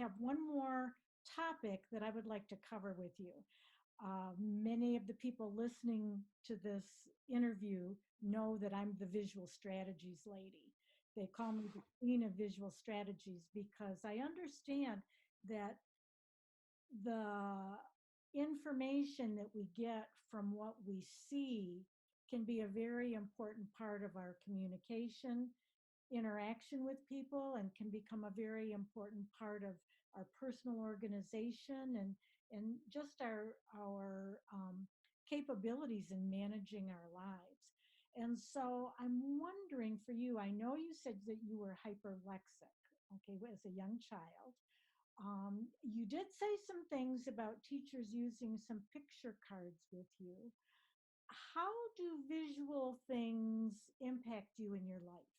have one more topic that I would like to cover with you. Many of the people listening to this interview know that I'm the visual strategies lady. They call me the queen of visual strategies because I understand that the information that we get from what we see can be a very important part of our communication interaction with people and can become a very important part of our personal organization and just our capabilities in managing our lives. And so I'm wondering for you, I know you said that you were hyperlexic, okay, as a young child. You did say some things about teachers using some picture cards with you. How do visual things impact you in your life?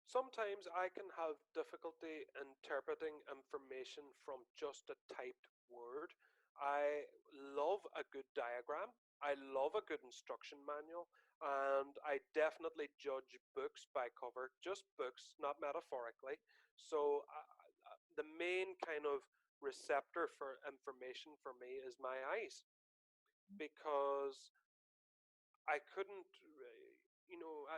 Sometimes I can have difficulty interpreting information from just a typed word. I love a good diagram. I love a good instruction manual. And I definitely judge books by cover, just books, not metaphorically. So the main kind of receptor for information for me is my eyes because I couldn't, you know,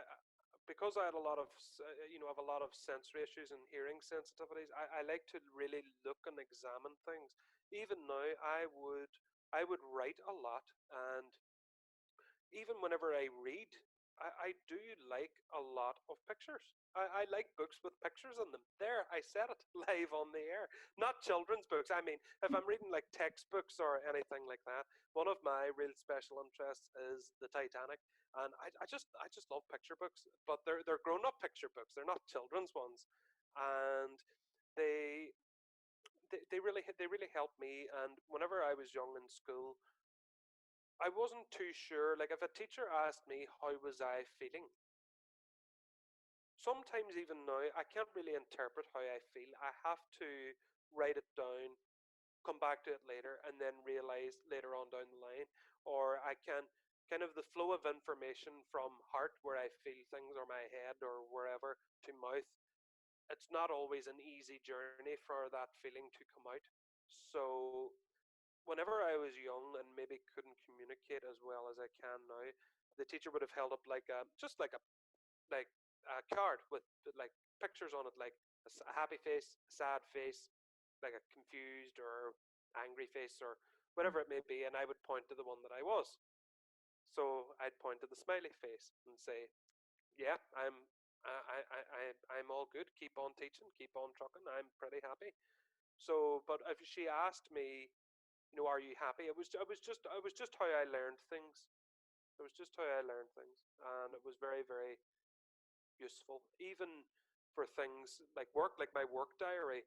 because I had a lot of, have a lot of sensory issues and hearing sensitivities. I like to really look and examine things. Even now, I would write a lot, and even whenever I read, I do like a lot of pictures. I like books with pictures in them. There, I said it live on the air. Not children's books. I mean, if I'm reading like textbooks or anything like that, one of my real special interests is the Titanic. And I just love picture books, but they're grown up picture books. They're not children's ones, and they they really helped me. And whenever I was young in school, I wasn't too sure. Like if a teacher asked me how was I feeling, sometimes even now I can't really interpret how I feel. I have to write it down, come back to it later, and then realize later on down the line. Or I can kind of the flow of information from heart where I feel things or my head or wherever to mouth. It's not always an easy journey for that feeling to come out. So whenever I was young and maybe couldn't communicate as well as I can now, the teacher would have held up like just like a card with like pictures on it, like a happy face, a sad face, like a confused or angry face or whatever it may be, and I would point to the one that I was. So I'd point to the smiley face and say, "Yeah, I'm all good. Keep on teaching, keep on trucking. I'm pretty happy." So, but if she asked me, are you happy? It was just how I learned things. It was just how I learned things, and it was very, very useful, even for things like work, like my work diary.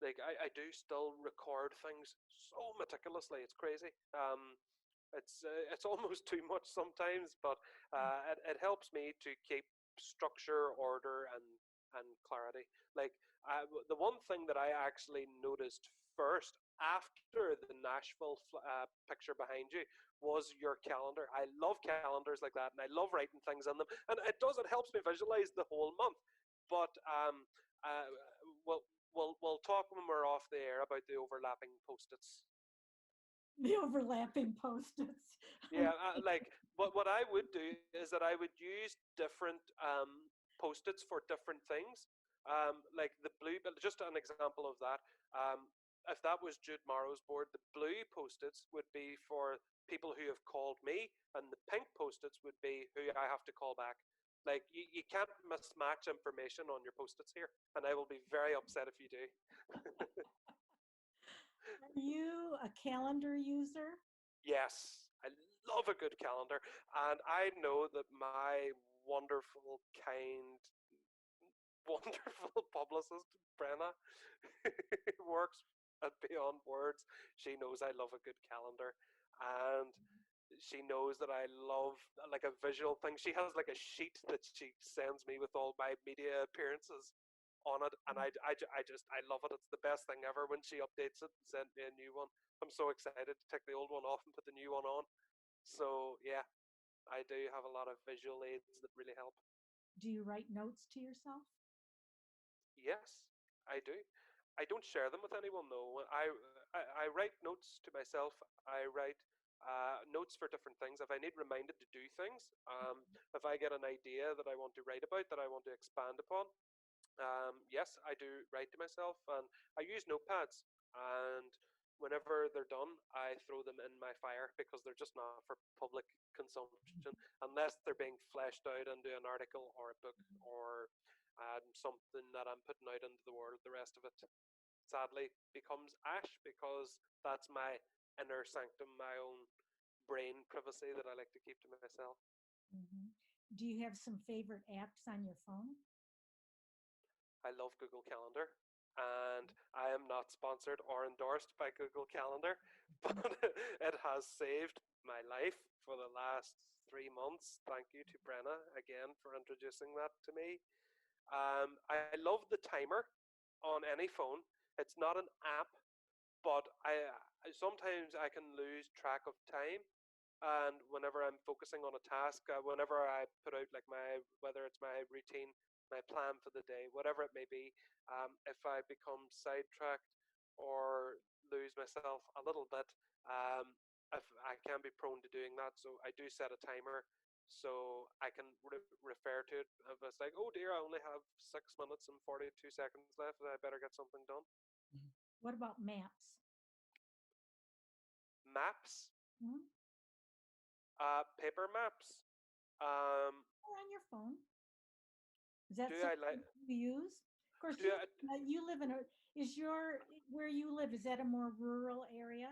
Like I do still record things so meticulously. It's crazy. It's almost too much sometimes, but it helps me to keep structure, order, and clarity. Like the one thing that I actually noticed first after the Nashville picture behind you was your calendar. I love calendars like that, and I love writing things in them, and it helps me visualize the whole month. But uh, we'll we'll talk when we're off the air about the overlapping post-its. The overlapping post-its. Yeah, like what I would do is that I would use different post-its for different things. Like the blue, but just an example of that. If that was Jude Morrow's board, the blue post-its would be for people who have called me, and the pink post-its would be who I have to call back. Like you can't mismatch information on your post-its here, and I will be very upset if you do. Are you a calendar user? Yes, I love a good calendar, and I know that my wonderful, kind, wonderful publicist Brenna works at Beyond Words. She knows I love a good calendar, and she knows that I love like a visual thing. She has like a sheet that she sends me with all my media appearances on it, and I love it. It's the best thing ever when she updates it and sends me a new one. I'm so excited to take the old one off and put the new one on. So yeah, I do have a lot of visual aids that really help. Do you write notes to yourself? Yes, I do. I don't share them with anyone though. I write notes to myself. I write notes for different things. If I need reminded to do things, if I get an idea that I want to write about, that I want to expand upon, yes, I do write to myself, and I use notepads. And whenever they're done, I throw them in my fire because they're just not for public consumption unless they're being fleshed out into an article or a book or something that I'm putting out into the world. The rest of it, sadly, becomes ash because that's my inner sanctum, my own brain privacy that I like to keep to myself. Hmm. Do you have some favorite apps on your phone? I love Google Calendar, and I am not sponsored or endorsed by Google Calendar, but it has saved my life for the last 3 months. Thank you to Brenna again for introducing that to me. I love the timer on any phone. It's not an app, but sometimes I can lose track of time, and whenever I'm focusing on a task, whenever I put out like my, whether it's my routine, my plan for the day, whatever it may be, if I become sidetracked or lose myself a little bit, um, if I can be prone to doing that. So I do set a timer so I can refer to it if it's like, oh dear, I only have 6 minutes and 42 seconds left, I better get something done. Mhm. What about maps? Maps, Mhm. paper maps. Um, Or on your phone? Is that do I like? something you use? Of course, Do I? you live in a, is your, where you live, is that a more rural area?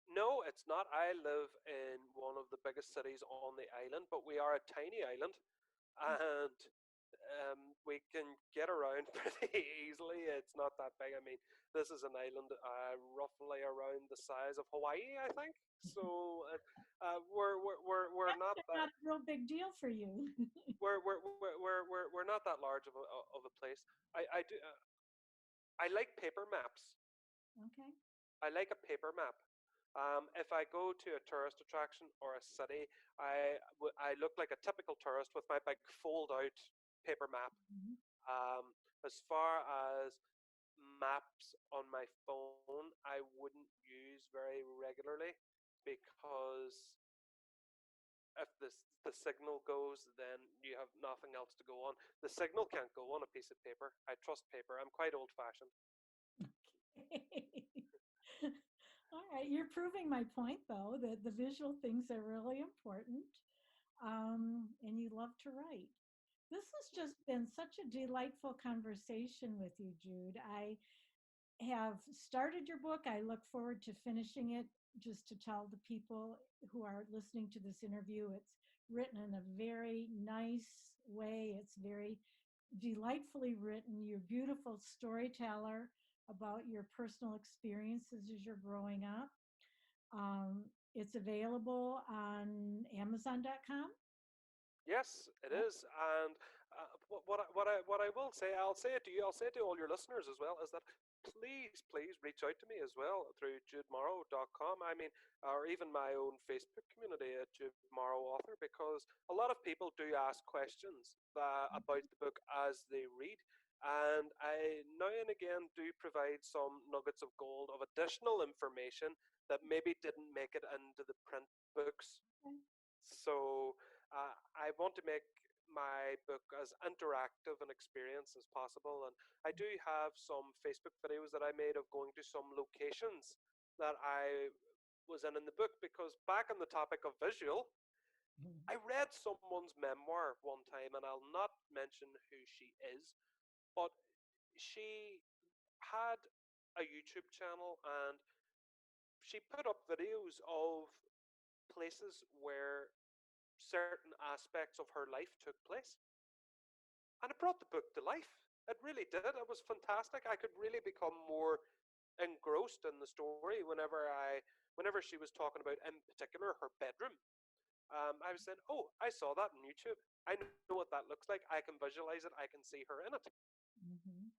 No, it's not. I live in one of the biggest cities on the island, but we are a tiny island, and we can get around pretty easily. It's not that big. I mean, this is an island roughly around the size of Hawaii, I think. So we're not That's that not a real big deal for you. we're not that large of a place. I do I like paper maps. Okay. I like a paper map. If I go to a tourist attraction or a city, I look like a typical tourist with my big fold out paper map. Mhm. As far as maps on my phone, I wouldn't use very regularly because if the signal goes, then you have nothing else to go on. The signal can't go on a piece of paper. I trust paper. I'm quite old fashioned. All right, you're proving my point, though, that the visual things are really important, and you love to write. This has just been such a delightful conversation with you, Jude. I have started your book. I look forward to finishing it. Just to tell the people who are listening to this interview, it's written in a very nice way. It's very delightfully written. You're a beautiful storyteller about your personal experiences as you're growing up. It's available on Amazon.com. Yes, it is. And what I will say, I'll say it to you, I'll say it to all your listeners as well, is that please reach out to me as well through judemorrow.com. I mean, or even my own Facebook community at Jude Morrow Author, because a lot of people do ask questions about the book as they read. And I now and again do provide some nuggets of gold of additional information that maybe didn't make it into the print books. Okay. So I want to make my book as interactive an experience as possible. And I do have some Facebook videos that I made of going to some locations that I was in the book, because back on the topic of visual, Mhm. I read someone's memoir one time, and I'll not mention who she is, but she had a YouTube channel, and she put up videos of places where certain aspects of her life took place. And it brought the book to life. It really did. It was fantastic. I could really become more engrossed in the story whenever she was talking about, in particular, her bedroom. I was saying, oh, I saw that on YouTube. I know what that looks like. I can visualize it. I can see her in it. Mhm.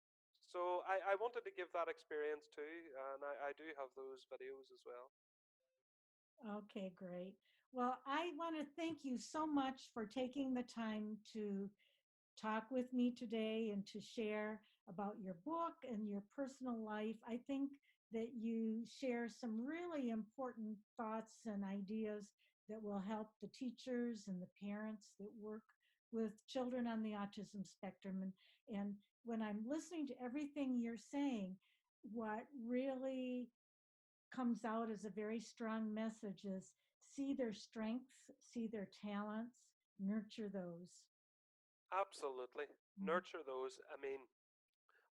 So I wanted to give that experience too, and I do have those videos as well. Okay, great. Well, I want to thank you so much for taking the time to talk with me today and to share. about your book and your personal life. I think that you share some really important thoughts and ideas that will help the teachers and the parents that work with children on the autism spectrum. And when I'm listening to everything you're saying, what really comes out as a very strong message is see their strengths, see their talents, nurture those. Absolutely. Mm. Nurture those. I mean,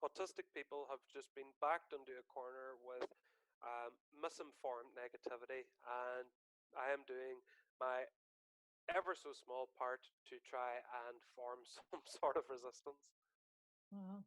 autistic people have just been backed into a corner with misinformed negativity, and I am doing my ever so small part to try and form some sort of resistance. Well,